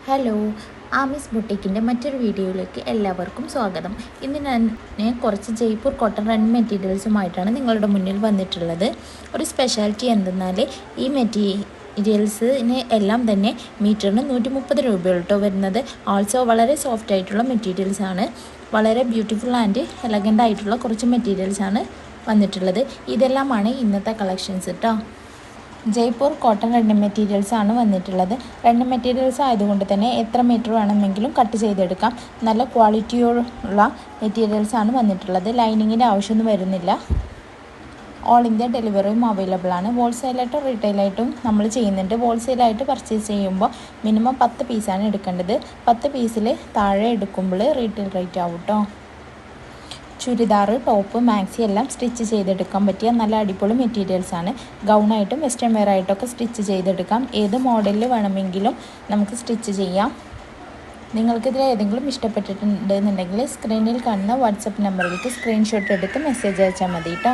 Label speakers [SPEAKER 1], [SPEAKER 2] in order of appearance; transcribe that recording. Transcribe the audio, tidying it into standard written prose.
[SPEAKER 1] Hello, Ami's ബുട്ടീക്കിൻ്റെ മറ്റൊരു വീഡിയോയിലേക്ക് എല്ലാവർക്കും സ്വാഗതം. ഇന്ന് ഞാൻ കുറച്ച് ജയ്പൂർ കോട്ടൺ റൺ മെറ്റീരിയൽസുമായിട്ടാണ് നിങ്ങളുടെ മുന്നിൽ വന്നിട്ടുള്ളത്. ഒരു സ്പെഷ്യാലിറ്റി എന്തെന്നാൽ ഈ മെറ്റീരിയൽസിന് എല്ലാം തന്നെ മീറ്ററിന് 130 രൂപയോട്ടോ വരുന്നത്. ഓൾസോ വളരെ സോഫ്റ്റ് ആയിട്ടുള്ള മെറ്റീരിയൽസാണ്. വളരെ ബ്യൂട്ടിഫുൾ ആൻഡ് എലഗൻ്റ് ആയിട്ടുള്ള കുറച്ച് മെറ്റീരിയൽസാണ് വന്നിട്ടുള്ളത്. ഇതെല്ലാമാണ് ഇന്നത്തെ കളക്ഷൻസ് കേട്ടോ. ജയ്പൂർ കോട്ടൺ റണ്ണിങ് മെറ്റീരിയൽസ് ആണ് വന്നിട്ടുള്ളത്. റണ്ണിങ് മെറ്റീരിയൽസ് ആയതുകൊണ്ട് തന്നെ എത്ര മീറ്റർ വേണമെങ്കിലും കട്ട് ചെയ്തെടുക്കാം. നല്ല ക്വാളിറ്റിയുള്ള മെറ്റീരിയൽസ് ആണ് വന്നിട്ടുള്ളത്. ലൈനിങ്ങിൻ്റെ ആവശ്യമൊന്നും വരുന്നില്ല. ഓൾ ഇന്ത്യ ഡെലിവറിയും അവൈലബിൾ ആണ്. ഹോൾസെയിലായിട്ടും റീറ്റെയിലായിട്ടും നമ്മൾ ചെയ്യുന്നുണ്ട്. ഹോൾസെയിലായിട്ട് പർച്ചേസ് ചെയ്യുമ്പോൾ മിനിമം 10 പീസാണ് എടുക്കേണ്ടത്. 10 പീസിൽ താഴെ എടുക്കുമ്പോൾ റീറ്റെയിൽ റേറ്റ് ആവും കേട്ടോ. ചുരിദാർ, ടോപ്പ്, മാക്സി എല്ലാം സ്റ്റിച്ച് ചെയ്തെടുക്കാൻ പറ്റിയ നല്ല അടിപൊളി മെറ്റീരിയൽസാണ്. ഗൗണായിട്ടും വെസ്റ്റേൺ വെയർ ആയിട്ടൊക്കെ സ്റ്റിച്ച് ചെയ്തെടുക്കാം. ഏത് മോഡലിൽ വേണമെങ്കിലും നമുക്ക് സ്റ്റിച്ച് ചെയ്യാം. നിങ്ങൾക്കിതിൽ ഏതെങ്കിലും ഇഷ്ടപ്പെട്ടിട്ടുണ്ടെന്നുണ്ടെങ്കിൽ സ്ക്രീനിൽ കാണുന്ന വാട്സപ്പ് നമ്പറിലേക്ക് സ്ക്രീൻഷോട്ട് എടുത്ത് മെസ്സേജ് അയച്ചാൽ മതി കേട്ടോ.